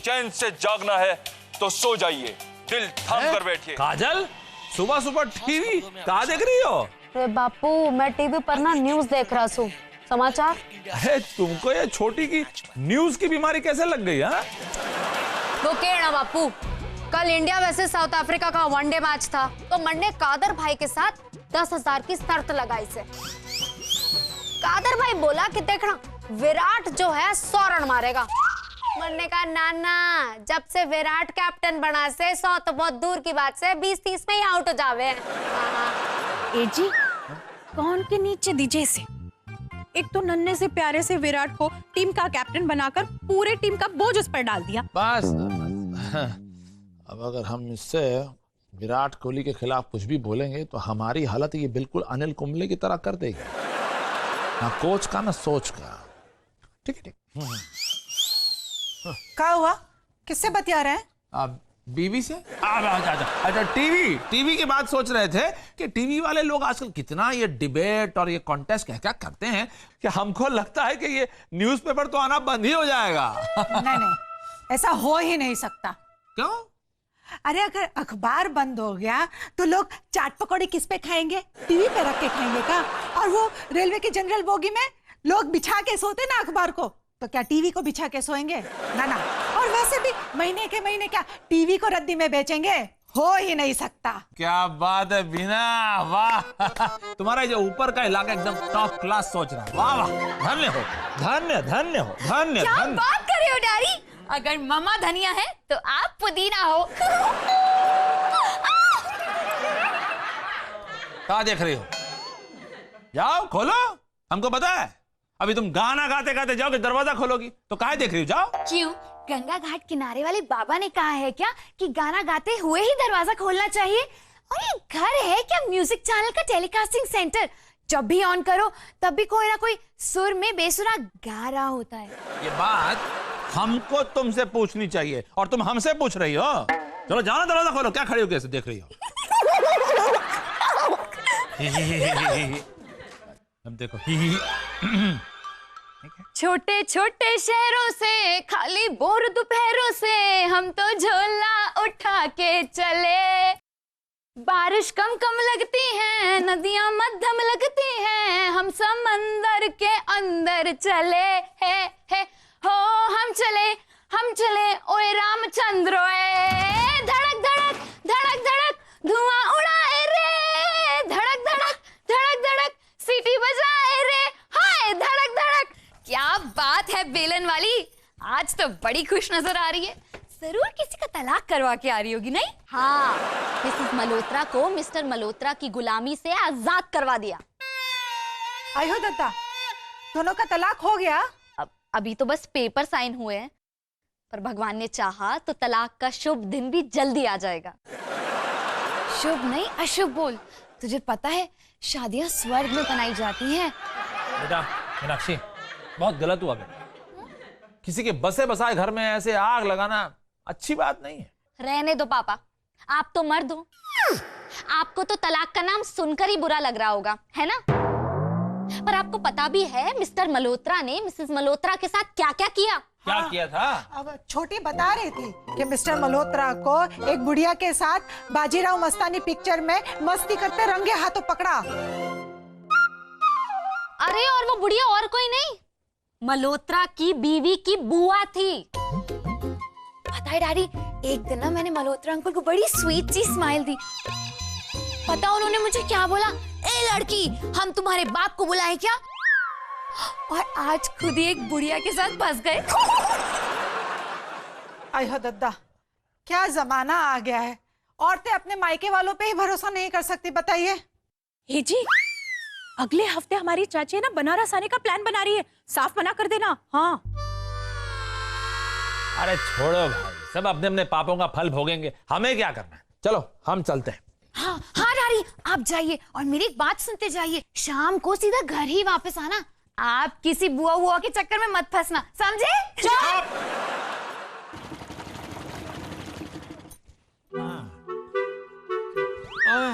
चैन से जागना है तो सो जाइए, दिल थाम कर बैठिए। काजल, सुबह सुबह टीवी कहाँ देख रही हो? अरे बापू, मैं टीवी पर ना न्यूज देख रहा हूँ, समाचार। अरे तुमको ये छोटी की न्यूज की बीमारी कैसे लग गई? हाँ, वो कहना बापू, कल इंडिया वैसे साउथ अफ्रीका का वनडे मैच था, तो मैंने कादर भाई के साथ 10,000 की शर्त लगाई से। कादर भाई बोला कि देखना विराट जो है 100 रन मारेगा। मैंने कहा नाना, जब से विराट कैप्टन बना से 100 तो बहुत दूर की बात से 20-30 में ही आउट हो जावे। ए जी, कौन के नीचे दीजिए इसे। एक तो नन्हे से प्यारे से विराट को टीम का कैप्टन बनाकर पूरे टीम का बोझ उस पर डाल दिया। बस अब अगर हम इससे विराट कोहली के खिलाफ कुछ भी बोलेंगे तो हमारी हालत ये बिल्कुल अनिल कुंबले की तरह कर देगी, ना कोच का ना सोच का। ठीक है, ठीक। क्या हुआ, किससे बतिया रहे हैं? अब बीवी से। अच्छा, टीवी की बात सोच रहे थे कि टीवी वाले लोग आजकल कितना ये डिबेट और ये कॉन्टेस्ट क्या क्या करते हैं कि हमको लगता है कि ये न्यूज़पेपर तो आना बंद ही हो जाएगा। नहीं, ऐसा हो ही नहीं सकता। क्यों? अरे अगर अखबार बंद हो गया तो लोग चाट पकौड़े किस पे खाएंगे? टीवी पे रख के खाएंगे का? और वो रेलवे की जनरल बोगी में लोग बिछा के सोते ना अखबार को, तो क्या टीवी को बिछा के सोएंगे? ना। और वैसे भी महीने के महीने क्या टीवी को रद्दी में बेचेंगे? हो ही नहीं सकता। क्या बात है बीना, वाह। तुम्हारा जो ऊपर का इलाका एकदम टॉप क्लास सोच रहा है। वाह वाह, धन्य हो, धन्य हो। क्या बात कर रहे हो डैडी? अगर मामा धनिया है तो आप पुदीना हो। क्या देख रही हो? जाओ खोलो, हमको पता है अभी तुम गाना गाते गाते जाओगे दरवाजा खोलोगी, तो काहे देख रही हो? जाओ। क्यों? गंगा घाट किनारे वाले बाबा ने कहा है क्या कि गाना गाते हुए ही दरवाजा खोलना चाहिए? और ये घर है क्या म्यूजिक चैनल का टेलीकास्टिंग सेंटर? जब भी ऑन करो तब भी कोई ना कोई सुर में बेसुरा गा रहा होता है। ये बात हमको तुमसे पूछनी चाहिए और तुम हमसे पूछ रही हो। चलो जाओ ना, दरवाजा खोलो। क्या खड़ी हो कैसे देख रही हो? अब देखो। छोटे छोटे शहरों से खाली बोर दोपहरों से हम तो झोला उठा के चले। बारिश कम कम लगती है, नदियां मध्यम लगती हैं, हम समंदर के अंदर चले है हो। हम चले ओए रामचंद्र, धड़क धड़क धड़क धड़क धुआं उड़ाए रे, धड़क धड़क धड़क धड़क सीटी बजाए रे, हाय धड़क धड़क। क्या बात है बेलन वाली, आज तो बड़ी खुश नजर आ रही है। जरूर किसी का तलाक करवा के आ रही होगी, नहीं? हाँ, मिसेस मल्होत्रा को मिस्टर मल्होत्रा की गुलामी से आजाद करवा दिया। आयो दत्ता, दोनों का तलाक हो गया? अभी तो बस पेपर साइन हुए हैं, पर भगवान ने चाहा तो तलाक का शुभ दिन भी जल्दी आ जाएगा। शुभ नहीं अशुभ बोल। तुझे पता है शादियां स्वर्ग में बनाई जाती हैं। बेटा मीनाक्षी, बहुत गलत हुआ बेटा। किसी के बसे बसाए घर में ऐसे आग लगाना अच्छी बात नहीं है। रहने दो पापा, आप तो मर्द हो, आपको तो तलाक का नाम सुनकर ही बुरा लग रहा होगा, है ना? पर आपको पता भी है मिस्टर मल्होत्रा ने मिसेस मल्होत्रा के साथ क्या क्या किया? क्या किया था? अब छोटी बता रही थी कि मिस्टर मल्होत्रा को एक बुढ़िया के साथ बाजीराव मस्तानी पिक्चर में मस्ती करते रंगे हाथों पकड़ा। अरे और वो बुढ़िया और कोई नहीं, मल्होत्रा की बीवी की बुआ थी। पता है डैडी, एक दिन ना मैंने मल्होत्रा अंकल को बड़ी स्वीट सी स्माइल दी। पता उन्होंने मुझे क्या बोला? ए लड़की, हम तुम्हारे बाप को बुलाएं क्या? और आज खुद ही एक बुढ़िया के साथ फंस गए। आयो दद्दा, क्या जमाना आ गया है। औरतें अपने मायके वालों पे ही भरोसा नहीं कर सकती, बताइए। हे जी, अगले हफ्ते हमारी चाची ना बनारस आने का प्लान बना रही है, साफ मना कर देना। हाँ। अरे छोड़ो भाई, सब अपने अपने पापों का फल भोगेंगे, हमें क्या करना है। चलो हम चलते हैं। हाँ डैडी, आप जाइए और मेरी एक बात सुनते जाइए। शाम को सीधा घर ही वापस आना। आप किसी बुआ बुआ के चक्कर में मत फंसना, समझे? अरे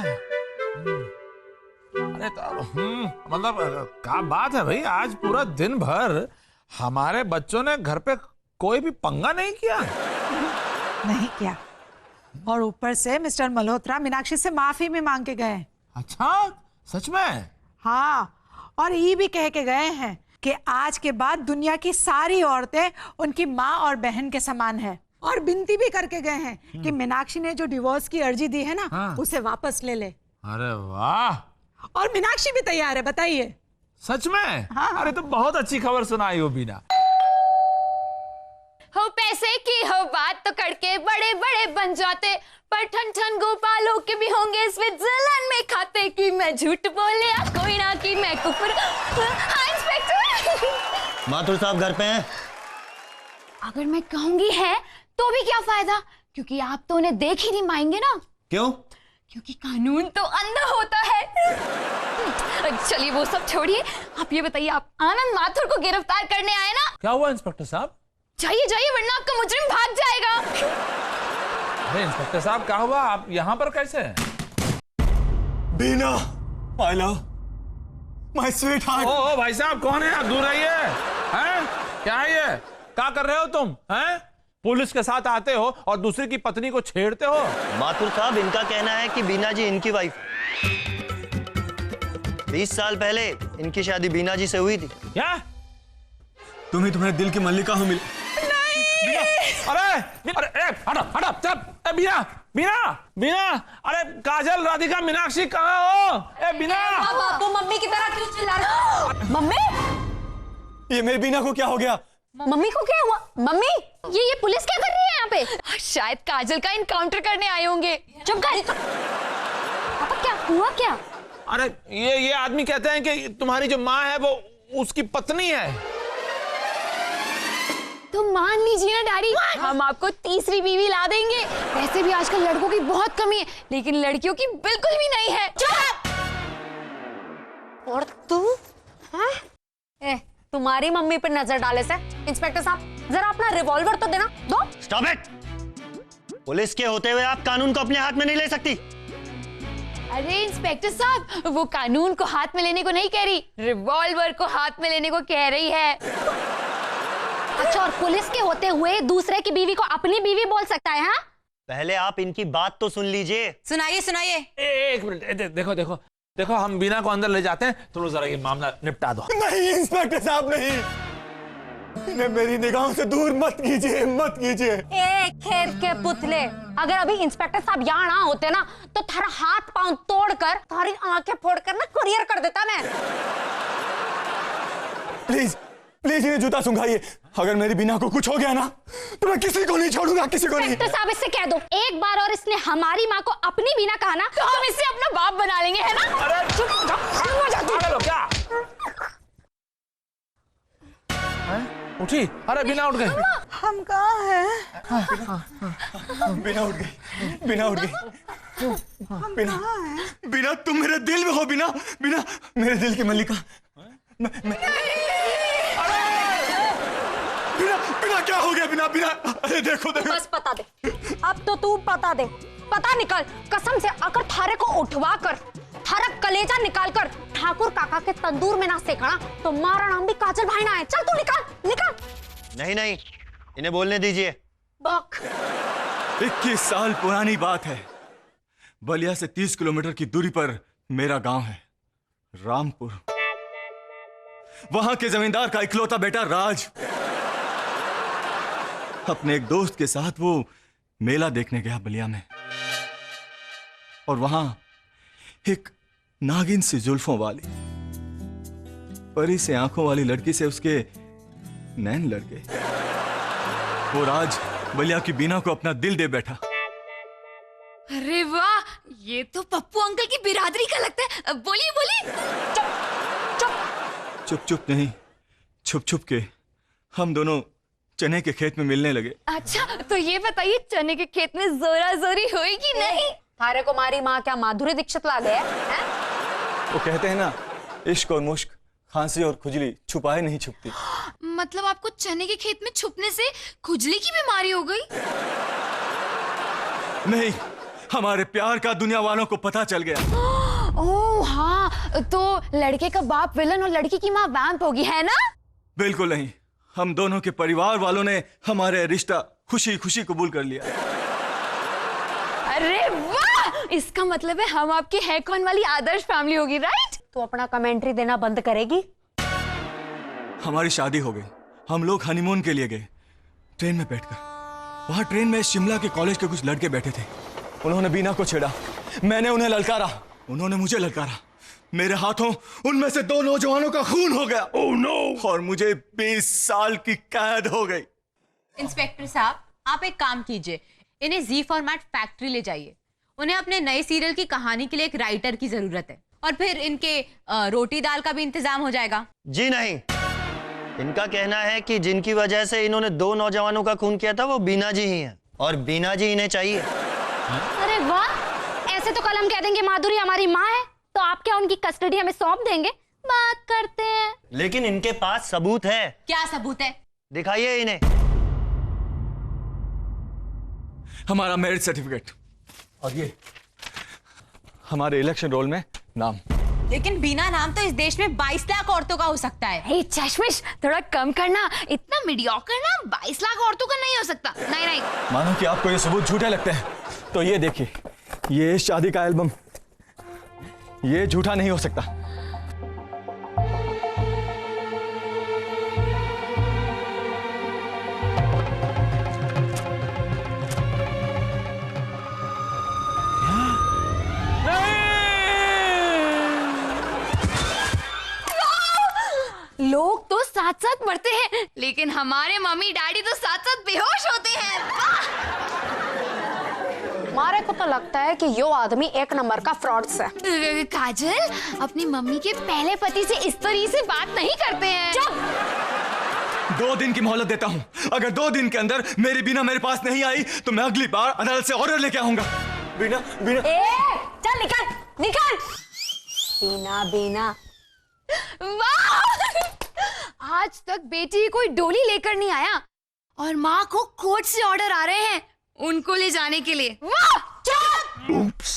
मतलब क्या बात है भाई, आज पूरा दिन भर हमारे बच्चों ने घर पे कोई भी पंगा नहीं किया। नहीं किया। और ऊपर से मिस्टर मल्होत्रा मीनाक्षी से माफी भी मांग के गए हैं। अच्छा, सच में? हाँ, और ये भी कह के गए हैं कि आज के बाद दुनिया की सारी औरतें उनकी माँ और बहन के समान है। और विनती भी करके गए हैं कि मीनाक्षी ने जो डिवोर्स की अर्जी दी है ना, हाँ। उसे वापस ले ले। अरे वाह, और मीनाक्षी भी तैयार है, बताइए। सच में? हाँ। अरे तो बहुत अच्छी खबर सुनाई हो बीना। हो पैसे की हो बात तो करके बड़े बड़े बन जाते, पर ठन ठन गोपालों के भी होंगे स्विट्जरलैंड में खाते। कि मैं झूठ बोलिया कोई ना, कि मैं कुफर। हाँ इंस्पेक्टर। माथुर साहब घर पे हैं? अगर मैं कहूंगी है तो भी क्या फायदा, क्योंकि आप तो उन्हें देख ही नहीं पाएंगे ना। क्यों? क्योंकि कानून तो अंधा होता है। चलिए वो सब छोड़िए, आप ये बताइए, आप आनंद माथुर को गिरफ्तार करने आए ना? क्या हुआ इंस्पेक्टर साहब? जाइए जाइए, वरना आपका मुजरिम भाग जाएगा। अरे इंस्पेक्टर साहब क्या हुआ, आप यहाँ पर कैसे हैं? Beena, my love, my sweetheart. ओ भाई साहब, कौन है आप? दूर रहिए। हैं? क्या है ये? क्या कर रहे हो तुम? हैं? पुलिस के साथ आते हो और दूसरे की पत्नी को छेड़ते हो। माथुर साहब, इनका कहना है कि बीना जी इनकी वाइफ। 20 साल पहले इनकी शादी बीना जी से हुई थी। क्या? तुम्हें तुम्हारे दिल की मल्लिका हो मिली। अरे अरे हटा हटा चल। बीना बीना बीना, अरे काजल, राधिका, मीनाक्षी कहाँ हो? बीना। बापू मम्मी की तरह क्यों चिल्ला रहे हो? मम्मी, ये मेरी बीना को क्या हो गया? मम्मी को क्या हुआ? मम्मी, ये पुलिस क्या कर रही है यहाँ पे? शायद काजल का इनकाउंटर करने आए होंगे। चुप कर। पापा क्या हुआ क्या? अरे ये आदमी कहते हैं कि तुम्हारी जो माँ है वो उसकी पत्नी है। तो मान लीजिए ना डैडी, हम आपको तीसरी बीवी ला देंगे। वैसे भी आजकल लड़कों की बहुत कमी है, लेकिन लड़कियों की बिल्कुल भी नहीं है। और तू? तुम्हारी मम्मी पर नजर डाले से इंस्पेक्टर साहब, जरा अपना रिवॉल्वर तो देना दो। Stop it! पुलिस के होते हुए आप कानून को अपने हाथ में नहीं ले सकती। अरे इंस्पेक्टर साहब, वो कानून को हाथ में लेने को नहीं कह रही, रिवॉल्वर को हाथ में लेने को कह रही है। अच्छा, और पुलिस के होते हुए दूसरे की बीवी को अपनी बीवी बोल सकता है? हाँ, पहले आप इनकी बात तो सुन लीजिए। सुनाइए सुनाइए। एक मिनट, देखो देखो देखो, हम बीना को अंदर ले जाते हैं, तुम जरा ये मामला निपटा दो। नहीं इंस्पेक्टर साहब, नहीं, इन्हें मेरी निगाहों से दूर मत कीजिए, मत कीजिए। खेर के पुतले, अगर अभी इंस्पेक्टर साहब यहाँ ना होते ना, तो थारा हाथ पांव तोड़कर, थारी आंखें फोड़कर ना कुरियर कर देता मैं। प्लीज प्लीज इन्हें जूता सुंघाइए। अगर मेरी बीना को कुछ हो गया ना, तो मैं किसी को नहीं छोड़ूंगा, किसी को नहीं। इंस्पेक्टर साहब, इससे कह दो एक बार और इसने हमारी माँ को अपनी बीना कहा ना, तो हम इसे अपना बाप बना लेंगे, है ना? अरे चुप, क्या? उठी? अरे बीना उठ गई। हम कहाँ हैं? बीना उठ गई, बीना उठ गई। बीना, बीना तुम मेरे दिल में हो। बीना, बीना मेरे दिल की मल्लिका। बीना, बीना क्या हो गया? बीना, बीना, अरे देखो देखो। बस पता दे, अब तो तू पता दे, पता निकल कसम से। अगर थारे को उठवा कर, थारा कलेजा निकाल कर ठाकुर काका के तंदूर में ना सेकना, तो मारा नाम भी काजल भाई ना है। चल तू निकल निकल। नहीं नहीं, इन्हें बोलने दीजिए। बक। 21 साल पुरानी बात है। बलिया से 30 किलोमीटर की दूरी पर मेरा गांव है, रामपुर। वहां के जमींदार का इकलौता बेटा राज अपने एक दोस्त के साथ वो मेला देखने गया बलिया में, और वहां एक नागिन सी जुल्फों वाली, परी से आंखों वाली लड़की से उसके नैन लड़ गए। वो राज बलिया की बीना को अपना दिल दे बैठा। अरे वाह, ये तो पप्पू अंकल की बिरादरी का लगता है। बोलिए बोलिए। चुप चुप नहीं, छुप छुप के हम दोनों चने के खेत में मिलने लगे। अच्छा, तो ये बताइए, चने के खेत में जोरा जोरी हुई कि नहीं? थारे को मारी माँ क्या माधुरी दीक्षित ला गया है? वो कहते हैं ना, इश्क और मुश्क, खांसी और खुजली छुपाए नहीं छुपती। मतलब आपको चने के खेत में छुपने से खुजली की बीमारी हो गई? नहीं, हमारे प्यार का दुनिया वालों को पता चल गया। ओह हाँ, तो लड़के का बाप विलन और लड़की की माँ वैम्प होगी, है ना? बिल्कुल नहीं, हम दोनों के परिवार वालों ने हमारे रिश्ता खुशी खुशी कबूल कर लिया। अरे वाह, इसका मतलब है हम आपकी है कौन वाली आदर्श फैमिली होगी, राइट? तू अपना कमेंट्री देना बंद करेगी? हमारी शादी हो गई, हम लोग हनीमून के लिए गए ट्रेन में बैठकर। वहां ट्रेन में शिमला के कॉलेज के कुछ लड़के बैठे थे। उन्होंने बीना को छेड़ा, मैंने उन्हें ललकारा, उन्होंने मुझे ललकारा। मेरे हाथों उनमें से 2 नौजवानों का खून हो गया। Oh no! और मुझे 20 साल की कैद हो गई। इंस्पेक्टर साहब, आप एक काम कीजिए, इन्हें जी फॉर्मेट फैक्ट्री ले जाइए। उन्हें अपने नए सीरियल की कहानी के लिए एक राइटर की जरूरत है, और फिर इनके रोटी दाल का भी इंतजाम हो जाएगा। जी नहीं, इनका कहना है कि जिनकी वजह से इन्होंने 2 नौजवानों का खून किया था वो बीना जी ही हैं, और बीना जी इन्हें चाहिए। अरे वाह, ऐसे तो कल हम कह देंगे माधुरी हमारी माँ है, तो आप क्या उनकी कस्टडी हमें सौंप देंगे? बात करते हैं। लेकिन इनके पास सबूत है। क्या सबूत है? दिखाइए इन्हें। हमारा मैरिज सर्टिफिकेट, और ये हमारे इलेक्शन रोल में नाम। लेकिन बीना नाम तो इस देश में 22 लाख औरतों का हो सकता है। हे चश्मिश, थोड़ा कम करना, इतना मीडियोकर नाम 22 लाख औरतों का नहीं हो सकता। नहीं नहीं, मानो कि आपको ये सबूत झूठे लगते हैं, तो ये देखिए, ये शादी का एल्बम, ये झूठा नहीं हो सकता। लोग तो साथ साथ मरते हैं, लेकिन हमारे मम्मी डैडी तो साथ साथ बेहोश होते हैं। हमारे को तो लगता है कि यो आदमी एक नंबर का फ्रॉड है। काजल, अपनी मम्मी के पहले पति से इस तरीके से बात नहीं करते हैं। 2 दिन की मोहलत देता हूं। अगर 2 दिन के अंदर मेरी बीना मेरे पास नहीं आई तो मैं अगली बार अदालत से ऑर्डर लेके आऊंगा। बीना, बीना। चल निकल निकल। बीना बीना, वाह! आज तक बेटी कोई डोली लेकर नहीं आया, और माँ को कोर्ट से ऑर्डर आ रहे हैं उनको ले जाने के लिए। वाह! Oops.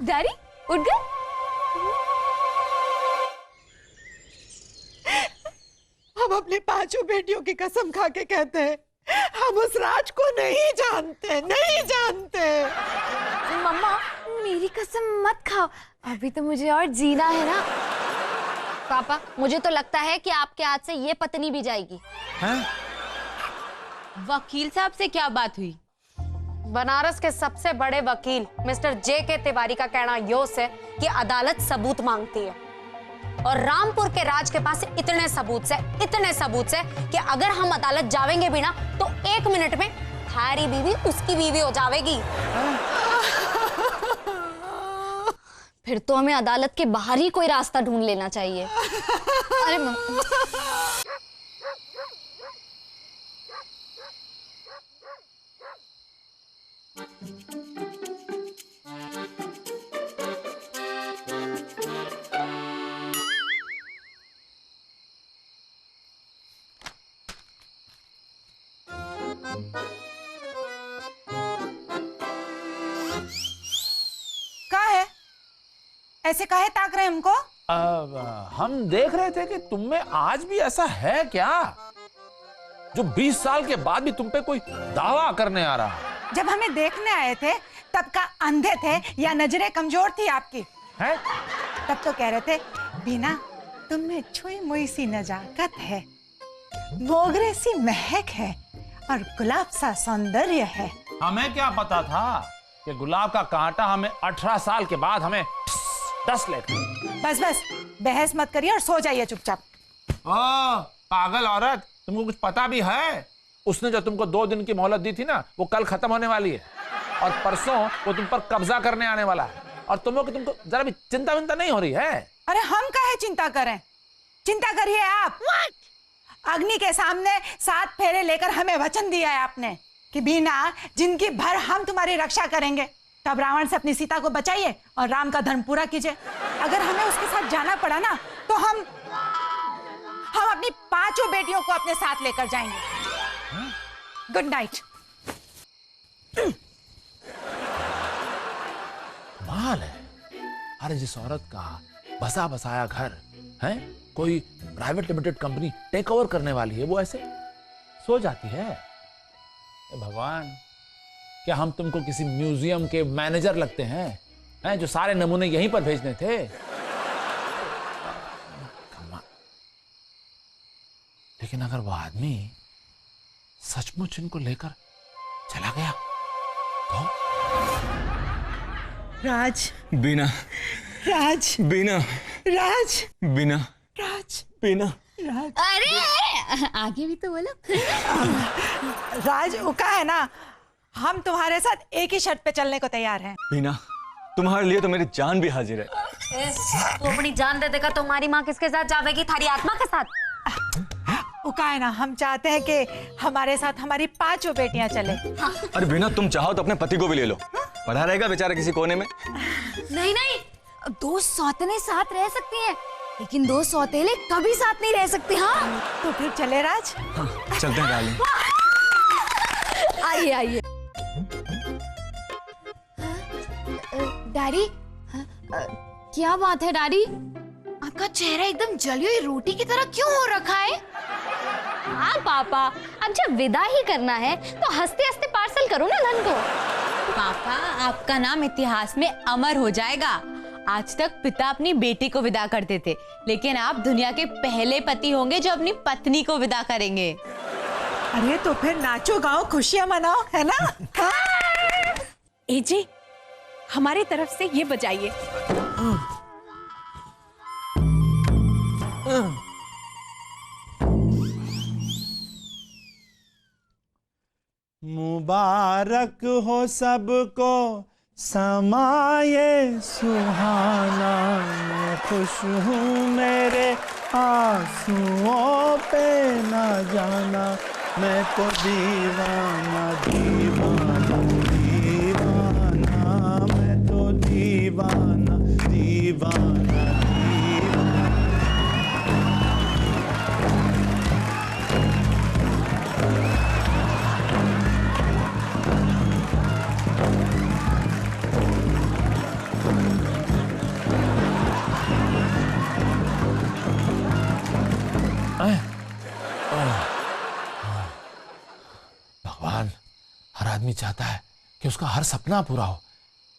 डैडी उठ गए? हम अपनी 5 बेटियों की कसम खा के कहते हैं, हम उस राज को नहीं जानते, नहीं जानते। मम्मा, मेरी कसम मत खाओ, अभी तो मुझे और जीना है ना। पापा, मुझे तो लगता है कि आपके हाथ से ये पत्नी भी जाएगी। हैं? वकील साहब से क्या बात हुई? बनारस के सबसे बड़े वकील मिस्टर जे.के. तिवारी का कहना यो है कि अदालत सबूत मांगती है, और रामपुर के राज के पास इतने सबूत से कि अगर हम अदालत जावेंगे भी ना तो 1 मिनट में थारी बीवी उसकी बीवी हो जाएगी। फिर तो हमें अदालत के बाहर ही कोई रास्ता ढूंढ लेना चाहिए। अरे क्या है? ऐसे काहे ताक रहे हमको? हम देख रहे थे कि तुम में आज भी ऐसा है क्या जो 20 साल के बाद भी तुम पे कोई दावा करने आ रहा है? जब हमें देखने आए थे तब का अंधे थे या नजरें कमजोर थी आपकी? है? तब तो कह रहे थे बीना तुम में छुई मुई सी नजाकत है, मोगरे सी महक है और गुलाब सा सौंदर्य है। हमें क्या पता था कि गुलाब का कांटा हमें 18 साल के बाद हमें टस लेगा। बस बस बहस मत करिए और सो जाइए चुपचाप। ओ पागल औरत, तुमको कुछ पता भी है? उसने जो तुमको 2 दिन की मोहलत दी थी ना, वो कल खत्म होने वाली है, और परसों वो तुम पर कब्जा करने आने वाला है, और तुमको जरा भी चिंता विंता नहीं हो रही है? अरे हम काहे चिंता करें? चिंता करिए आप। अग्नि के सामने 7 फेरे लेकर हमें वचन दिया है आपने कि बीना जिंदगी भर हम तुम्हारी रक्षा करेंगे। तब रावण से अपनी सीता को बचाइए और राम का धर्म पूरा कीजिए। अगर हमें उसके साथ जाना पड़ा ना तो हम अपनी 5 बेटियों को अपने साथ लेकर जाएंगे। Good night. माल है। अरे जिस औरत का बसा बसाया घर है, कोई private limited company take over करने वाली है, वो ऐसे सो जाती है। भगवान, क्या हम तुमको किसी म्यूजियम के मैनेजर लगते हैं जो सारे नमूने यहीं पर भेजने थे? लेकिन अगर वो आदमी सचमुच इनको लेकर चला गया तो? राज, बीना, राज, बीना, राज, बीना, राज, बीना, राज। अरे आगे भी तो बोलो। राज, वो का है ना, हम तुम्हारे साथ एक ही शर्त पे चलने को तैयार हैं। बीना, तुम्हारे लिए तो मेरी जान भी हाजिर है। तू अपनी जान दे देगा, तुम्हारी माँ किसके साथ जावेगी? थारी आत्मा के साथ। वो का है ना, हम चाहते हैं कि हमारे साथ हमारी 5 बेटियां चले। अरे बीना, तुम चाहो तो अपने पति को भी ले लो, पड़ा रहेगा बेचारा किसी कोने में। नहीं नहीं, 2 सौतेले साथ रह सकती हैं, लेकिन 2 सौतेले कभी साथ नहीं रह सकते। हाँ तो फिर चले राज। चलते हैं डार्लिंग। आइए आइए। डैडी, क्या बात है डैडी? आपका चेहरा एकदम जली हुई रोटी की तरह क्यों हो रखा है? हाँ पापा, अब जब विदा ही करना है तो हंसते हंसते पार्सल करो ना धन को। पापा, आपका नाम इतिहास में अमर हो जाएगा। आज तक पिता अपनी बेटी को विदा करते थे, लेकिन आप दुनिया के पहले पति होंगे जो अपनी पत्नी को विदा करेंगे। अरे तो फिर नाचो गाओ, खुशियां मनाओ, है ना? ए जी, हमारी तरफ से ये बजाइए। मुबारक हो सबको समाये सुहाना, मैं खुश हूँ मेरे आंसुओं पे ना जाना, मैं तो दीवाना दीवाना दीवाना, मैं तो दीवाना दीवाना। भगवान, हर आदमी चाहता है कि उसका हर सपना पूरा हो,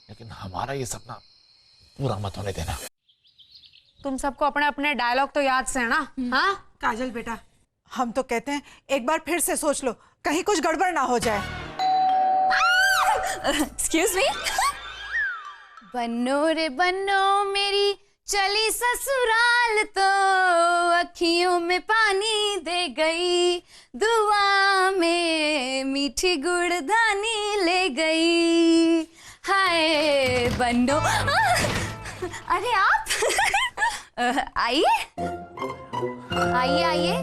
लेकिन हमारा ये सपना पूरा मत होने देना। तुम सबको अपने अपने डायलॉग तो याद से है ना? हाँ काजल बेटा, हम तो कहते हैं एक बार फिर से सोच लो, कहीं कुछ गड़बड़ ना हो जाए। Excuse me. बनो रे बनो मेरी चली ससुराल तो अखियों में पानी दे गई, दुआ में मीठी गुड़धानी ले गई। हाय बनो। अरे आप आइए आइए आइए।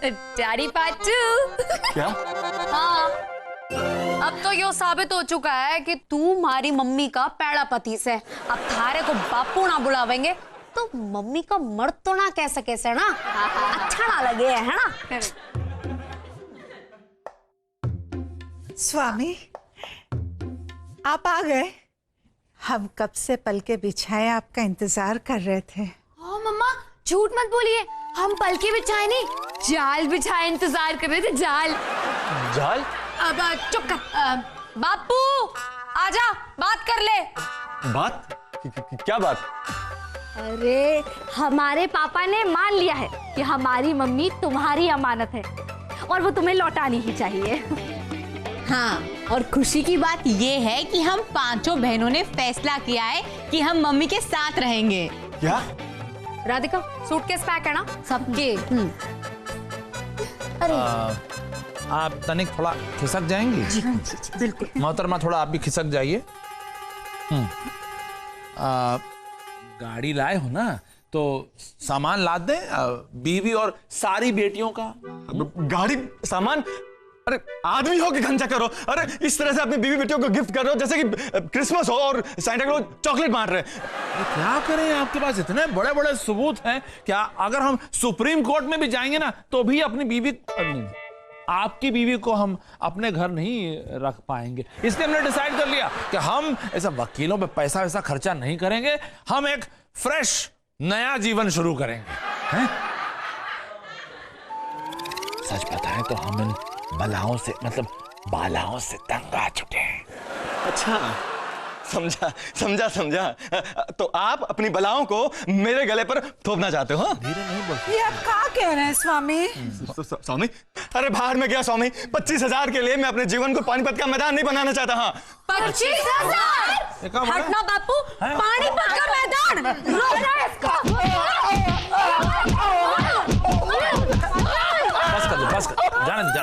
डैडी पाटू। क्या? हाँ, अब तो यो साबित हो चुका है कि तू हमारी मम्मी का पैड़ा पति से। अब थारे को बापू ना बुलावेंगे तो मम्मी का मर्द तो ना कह सके से ना, अच्छा ना लगे, है ना? स्वामी, आप आ गए। हम कब से पलके बिछाए आपका इंतजार कर रहे थे। ओ मम्मा, झूठ मत बोलिए, हम पलके बिछाए नहीं, जाल बिछाए इंतजार कर रहे थे। जाल? जाल? अब चुप कर। बापू आजा, बात कर ले। बात? क्या बात? अरे हमारे पापा ने मान लिया है कि हमारी मम्मी तुम्हारी अमानत है और वो तुम्हें लौटानी ही चाहिए। हाँ, और खुशी की बात ये है कि हम 5 बहनों ने फैसला किया है कि हम मम्मी के साथ रहेंगे। क्या? राधिका, सूटकेस पैक है ना सबके? अरे आप तनिक थोड़ा खिसक जाएंगी? जी बिल्कुल। मोहतरमा, थोड़ा आप भी खिसक जाइए। गाड़ी लाए हो ना, तो सामान लाद दें, बीवी और सारी बेटियों का। गाड़ी, सामान? अरे आदमी हो कि घंटा करो। अरे इस तरह से अपनी बीवी बेटियों को गिफ्ट कर रहे हो जैसे कि क्रिसमस हो और सांता क्लॉज चॉकलेट बांट रहे हैं। क्या करें, आपके पास इतने बड़े बड़े सबूत हैं। क्या अगर हम सुप्रीम कोर्ट में भी जाएंगे ना तो भी अपनी बीवी, आपकी बीवी को हम अपने घर नहीं रख पाएंगे। इसलिए हमने डिसाइड कर लिया कि हम ऐसा वकीलों पे पैसा वैसा खर्चा नहीं करेंगे, हम एक फ्रेश नया जीवन शुरू करेंगे। हैं? सच बताएं तो हम इन बलाओं से मतलब बालाओं से तंग आ चुके हैं। अच्छा, समझा समझा समझा। तो आप अपनी बलाओं को मेरे गले पर थोपना चाहते हो? धीरे नहीं बोलते। ये आप क्या कह रहे हैं स्वामी? स्वामी, अरे बाहर में गया स्वामी। 25,000 के लिए मैं अपने जीवन को पानीपत का मैदान नहीं बनाना चाहता। हाँ, 25,000? हटना बापू, पानीपत का मैदान रोना है इसका। बस कर दो, बस कर, जाने दो।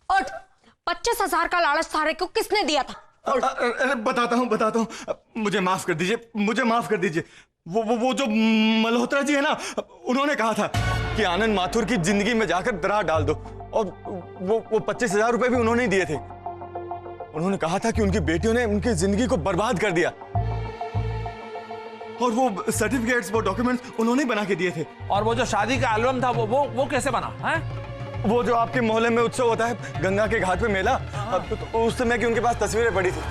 उठ, 25,000 का लालच सारे को किसने दिया था? अरे बताता हूँ। मुझे माफ कर दीजिए। वो जो मल्होत्रा जी है ना, उन्होंने कहा था कि आनंद माथुर की जिंदगी में जाकर दरार डाल दो, और वो 25,000 रुपए भी उन्होंने ही दिए थे। उन्होंने कहा था कि उनकी बेटियों ने उनकी जिंदगी को बर्बाद कर दिया, और वो सर्टिफिकेट्स, वो डॉक्यूमेंट्स उन्होंने बना के दिए थे। और वो जो शादी का एल्बम था वो कैसे बना है? वो जो आपके मोहल्ले में उत्सव होता है, गंगा के घाट पे मेला, तो उस समय की उनके पास तस्वीरें पड़ी थी।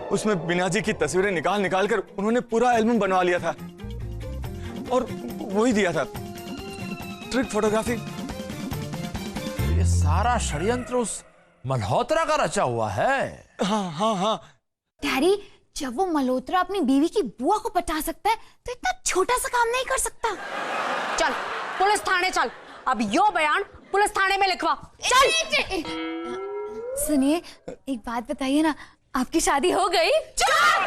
उसमें बीना जी की तस्वीरें निकाल कर उन्होंने पूरा एल्बम बनवा लिया था, और वही दिया था, ट्रिक फोटोग्राफी। ये सारा षड्यंत्र उस मल्होत्रा का रचा हुआ है। हाँ। डैडी, जब वो मल्होत्रा अपनी बीवी की बुआ को पटा सकता है तो इतना छोटा सा काम नहीं कर सकता। चल पुलिस थाने चल, अब यो बयान पुलिस थाने में लिखवा। चल। सुनिए, एक बात बताइए ना, आपकी शादी हो गई? चल।